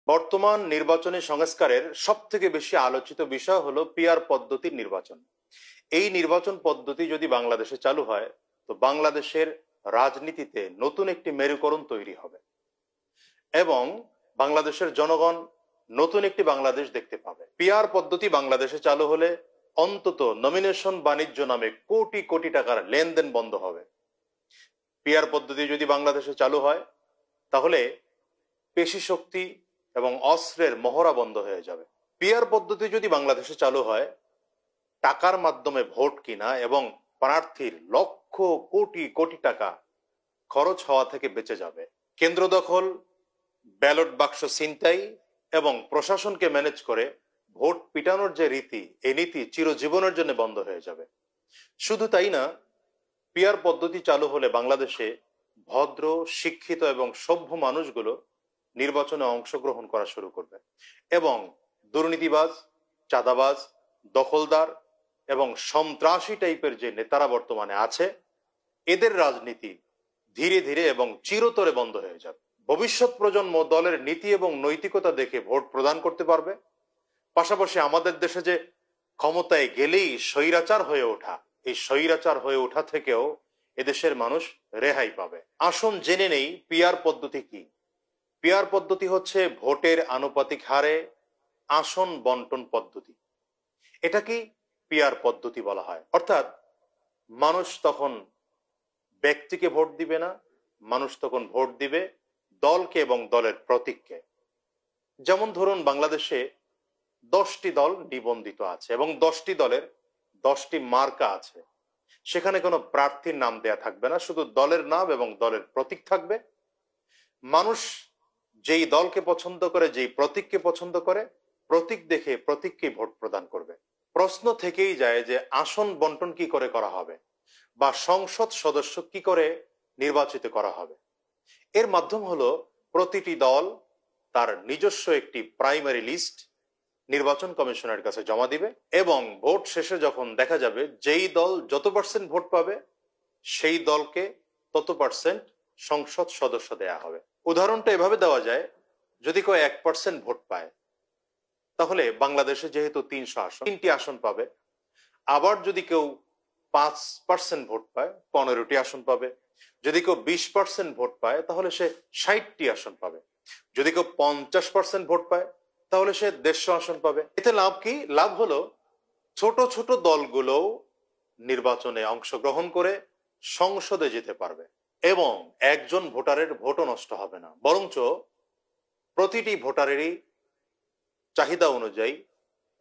বর্তমান নির্বাচনী সংস্কারের সবথেকে বেশি আলোচিত বিষয় হলো পিআর পদ্ধতির নির্বাচন। এই নির্বাচন পদ্ধতি যদি বাংলাদেশে চালু হয় তো বাংলাদেশের রাজনীতিতে নতুন একটি মেরুকরণ তৈরি হবে এবং বাংলাদেশের জনগণ নতুন একটি বাংলাদেশ দেখতে পাবে। পিআর পদ্ধতি বাংলাদেশে চালু হলে অন্তত নমিনেশন বাণিজ্য নামে কোটি কোটি টাকার লেনদেন বন্ধ হবে। পিআর পদ্ধতি যদি বাংলাদেশে চালু হয় তাহলে পেশি শক্তি এবং অস্ত্রের মহড়া বন্ধ হয়ে যাবে। পিআর পদ্ধতি যদি বাংলাদেশে চালু হয় টাকার মাধ্যমে ভোট কিনা এবং প্রার্থীর লক্ষ কোটি কোটি টাকা খরচ হওয়া থেকে বেঁচে যাবে। কেন্দ্র দখল, ব্যালট বাক্স ছিনতাই এবং প্রশাসনকে ম্যানেজ করে ভোট পিটানোর যে রীতি, এই নীতি চিরজীবনের জন্য বন্ধ হয়ে যাবে। শুধু তাই না, পিআর পদ্ধতি চালু হলে বাংলাদেশে ভদ্র, শিক্ষিত এবং সভ্য মানুষগুলো নির্বাচনে অংশগ্রহণ করা শুরু করবে এবং দুর্নীতিবাজ, চাঁদাবাজ, দখলদার এবং সন্ত্রাসী টাইপের যে নেতারা বর্তমানে আছে এদের রাজনীতি ধীরে ধীরে এবং চিরতরে বন্ধ হয়ে যাবে। ভবিষ্যৎ প্রজন্ম দলের নীতি এবং নৈতিকতা দেখে ভোট প্রদান করতে পারবে। পাশাপাশি আমাদের দেশে যে ক্ষমতায় গেলেই স্বৈরাচার হয়ে ওঠা, এই স্বৈরাচার হয়ে ওঠা থেকেও এদেশের মানুষ রেহাই পাবে। আসুন জেনে নেই পিআর পদ্ধতি কি। পিআর পদ্ধতি হচ্ছে ভোটের আনুপাতিক হারে আসন বন্টন পদ্ধতি। এটা কি পিআর পদ্ধতি বলা হয়, অর্থাৎ মানুষ তখন ব্যক্তিকে ভোট দিবে না, মানুষ তখন ভোট দিবে দলকে এবং দলের প্রতীককে। যেমন ধরুন বাংলাদেশে 10টি দল নিবন্ধিত আছে এবং 10টি দলের 10টি মার্কা আছে। সেখানে কোনো প্রার্থীর নাম দেয়া থাকবে না, শুধু দলের নাম এবং দলের প্রতীক থাকবে। মানুষ যেই দলকে পছন্দ করে, যেই প্রতীককে পছন্দ করে, প্রতীক দেখে প্রতীককে ভোট প্রদান করবে। প্রশ্ন থেকেই যায় যে আসন বন্টন কি করে করা হবে বা সংসদ সদস্য কি করে নির্বাচিত করা হবে। এর মাধ্যম হলো প্রতিটি দল তার নিজস্ব একটি প্রাইমারি লিস্ট নির্বাচন কমিশনের কাছে জমা দিবে এবং ভোট শেষে যখন দেখা যাবে যেই দল যত পার্সেন্ট ভোট পাবে সেই দলকে তত পার্সেন্ট সংসদ সদস্য দেয়া হবে। উদাহরণটা এভাবে দেওয়া যায়, যদি কেউ 1% ভোট পায় তাহলে বাংলাদেশে যেহেতু 300 আসন, 3টি আসন পাবে। আবার যদি কেউ 5% ভোট পায় 15টি আসন পাবে। যদি কেউ 20% ভোট পায় তাহলে সে 60টি আসন পাবে। যদি কেউ 50% ভোট পায় তাহলে সে 150 আসন পাবে। এতে লাভ কি? লাভ হলো ছোট ছোট দলগুলো নির্বাচনে অংশগ্রহণ করে সংসদে যেতে পারবে এবং একজন ভোটারের ভোটও নষ্ট হবে না, বরঞ্চ প্রতিটি ভোটারেরই চাহিদা অনুযায়ী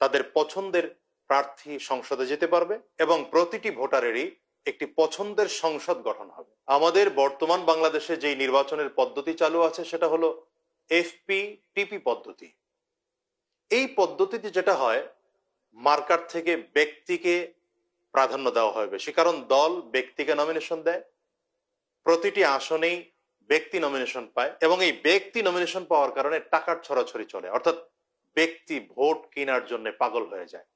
তাদের পছন্দের প্রার্থী সংসদে যেতে পারবে এবং প্রতিটি ভোটারেরই একটি পছন্দের সংসদ গঠন হবে। আমাদের বর্তমান বাংলাদেশে যে নির্বাচনের পদ্ধতি চালু আছে সেটা হলো FP-TP পদ্ধতি। এই পদ্ধতিতে যেটা হয়, মার্কার থেকে ব্যক্তিকে প্রাধান্য দেওয়া হয় বেশি, কারণ দল ব্যক্তিকে নমিনেশন দেয়। প্রতিটি আসনেই ব্যক্তি নমিনেশন পায় এবং এই ব্যক্তি নমিনেশন পাওয়ার কারণে টাকার ছড়াছড়ি চলে, অর্থাৎ ব্যক্তি ভোট কেনার জন্য পাগল হয়ে যায়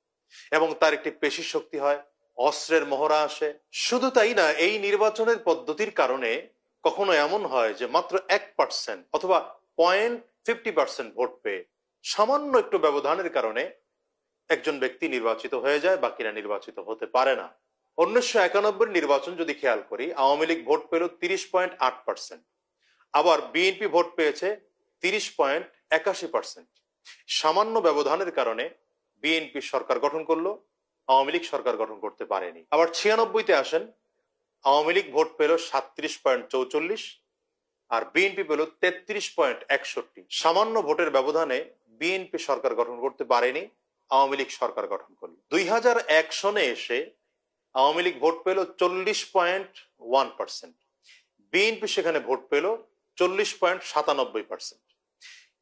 এবং তার একটি পেশি শক্তি হয়, অস্ত্রের মহড়া আসে। শুধু তাই না, এই নির্বাচনের পদ্ধতির কারণে কখনো এমন হয় যে মাত্র 1% অথবা 0.50% ভোট পেয়ে সামান্য একটু ব্যবধানের কারণে একজন ব্যক্তি নির্বাচিত হয়ে যায়, বাকিরা নির্বাচিত হতে পারে না। 1991 নির্বাচন যদি খেয়াল করি, আওয়ামী লীগ ভোট পেল 30.8%, আবার বিএনপি ভোট পেয়েছে 30.81%। সামান্য ব্যবধানের কারণে বিএনপি সরকার গঠন করলো, আওয়ামী লীগ সরকার গঠন করতে পারেনি। আবার 96-তে আসেন, আওয়ামী লীগ ভোট পেল 37.44 আর বিএনপি পেল 33.61। সামান্য ভোটের ব্যবধানে বিএনপি সরকার গঠন করতে পারেনি, আওয়ামী লীগ সরকার গঠন করলো। 2001 সনে এসে আওয়ামী লীগ ভোট পেল 40.1%, বিএনপি সেখানে ভোট পেল 40.97%।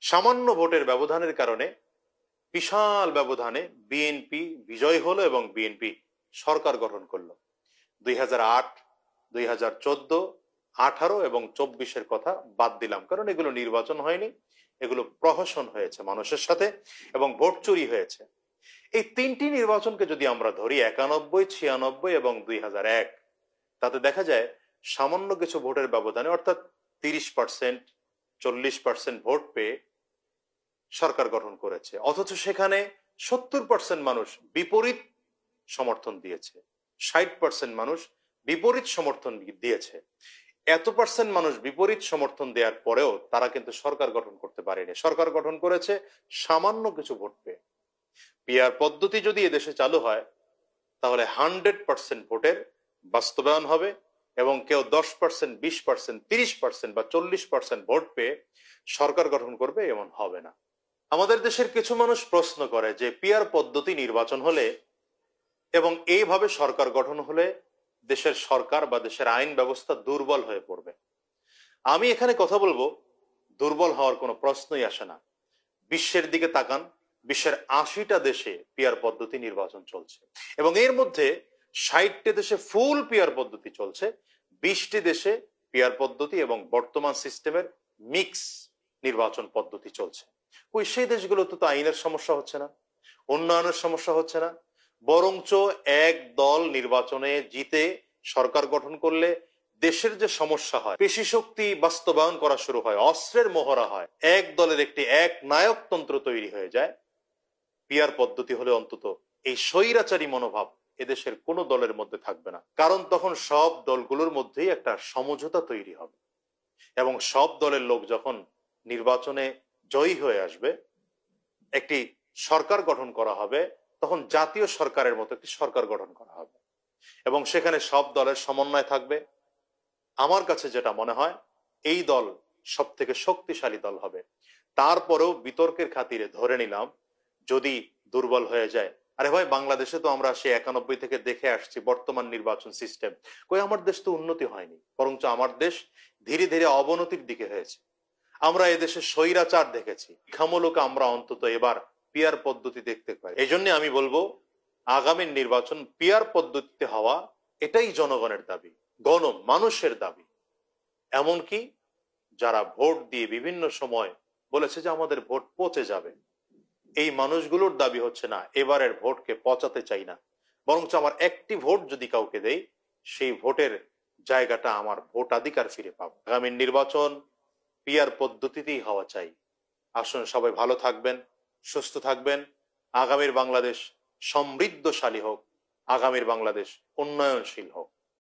সামান্য ভোটের ব্যবধানের কারণে বিশাল ব্যবধানে বিএনপি বিজয় হলো এবং বিএনপি সরকার গঠন করলো। 2008, 2014, 18 এবং 24-এর কথা বাদ দিলাম, কারণ এগুলো নির্বাচন হয়নি, এগুলো প্রহসন হয়েছে মানুষের সাথে এবং ভোট চুরি হয়েছে। এই 3টি নির্বাচনকে যদি আমরা ধরি, 91, 96 এবং 2001, তাতে দেখা যায় সামান্য কিছু ভোটের ব্যবধানে, অর্থাৎ 30%, 40% ভোট পেয়ে সরকার গঠন করেছে, অথচ সেখানে 70% মানুষ বিপরীত সমর্থন দিয়েছে, 60% মানুষ বিপরীত সমর্থন দিয়েছে। এত পার্সেন্ট মানুষ বিপরীত সমর্থন দেওয়ার পরেও তারা কিন্তু সরকার গঠন করতে পারেনি। সরকার গঠন করেছে সামান্য কিছু ভোট পেয়ে। পিআর পদ্ধতি যদি এদেশে চালু হয় তাহলে 100% ভোটের বাস্তবায়ন হবে এবং কেউ 10%, 20%, 30% বা 40% ভোট পেয়ে সরকার গঠন করবে এমন হবে না। আমাদের দেশের কিছু মানুষ প্রশ্ন করে যে পিআর পদ্ধতি নির্বাচন হলে এবং এইভাবে সরকার গঠন হলে দেশের সরকার বা দেশের আইন ব্যবস্থা দুর্বল হয়ে পড়বে। আমি এখানে কথা বলবো, দুর্বল হওয়ার কোনো প্রশ্নই আসে না। বিশ্বের দিকে তাকান, বিশ্বের 80টা দেশে পিআর পদ্ধতি নির্বাচন চলছে এবং এর মধ্যে 60টি দেশে ফুল পিআর পদ্ধতি চলছে, 20টি দেশে পিআর পদ্ধতি এবং বর্তমান সিস্টেমের মিক্স নির্বাচন পদ্ধতি চলছে। ওই সেই দেশগুলোতে তো আইনের সমস্যা হচ্ছে না, উন্নয়নের সমস্যা হচ্ছে না, বরঞ্চ এক দল নির্বাচনে জিতে সরকার গঠন করলে দেশের যে সমস্যা হয়, পেশি শক্তি বাস্তবায়ন করা শুরু হয়, অস্ত্রের মহড়া হয়, এক দলের একটি এক নায়কতন্ত্র তৈরি হয়ে যায়। পিআর পদ্ধতি হলে অন্তত এই স্বৈরাচারী মনোভাব এদেশের কোনো দলের মধ্যে থাকবে না, কারণ তখন সব দলগুলোর মধ্যেই একটা সমঝোতা তৈরি হবে এবং সব দলের লোক যখন নির্বাচনে জয়ী হয়ে আসবে, একটি সরকার গঠন করা হবে, তখন জাতীয় সরকারের মতো একটি সরকার গঠন করা হবে এবং সেখানে সব দলের সমন্বয় থাকবে। আমার কাছে যেটা মনে হয় এই দল সব থেকে শক্তিশালী দল হবে। তারপরেও বিতর্কের খাতিরে ধরে নিলাম যদি দুর্বল হয়ে যায়, আরে ভাই বাংলাদেশে তো আমরা সে 91 থেকে দেখে আসছি বর্তমান নির্বাচন সিস্টেম, কই আমার দেশ তো উন্নতি হয়নি, বরঞ্চ আমার দেশ ধীরে ধীরে অবনতির দিকে হয়েছে। আমরা এদেশে স্বৈরাচার দেখেছি, শিক্ষামূলক আমরা অন্তত এবার পিআর পদ্ধতি দেখতে পাই। এই জন্য আমি বলবো আগামী নির্বাচন পিআর পদ্ধতিতে হওয়া এটাই জনগণের দাবি, মানুষের দাবি। এমনকি যারা ভোট দিয়ে বিভিন্ন সময় বলেছে যে আমাদের ভোট পচে যাবে, এই মানুষগুলোর দাবি হচ্ছে না এবারের ভোটকে পচাতে চাই না, বরঞ্চ আমার একটি ভোট যদি কাউকে দেই সেই ভোটের জায়গাটা আমার ভোটাধিকার ফিরে পাবো। আগামী নির্বাচন পিআর পদ্ধতিতেই হওয়া চাই। আসুন সবাই ভালো থাকবেন, সুস্থ থাকবেন। আগামীর বাংলাদেশ সমৃদ্ধশালী হোক, আগামীর বাংলাদেশ উন্নয়নশীল হোক।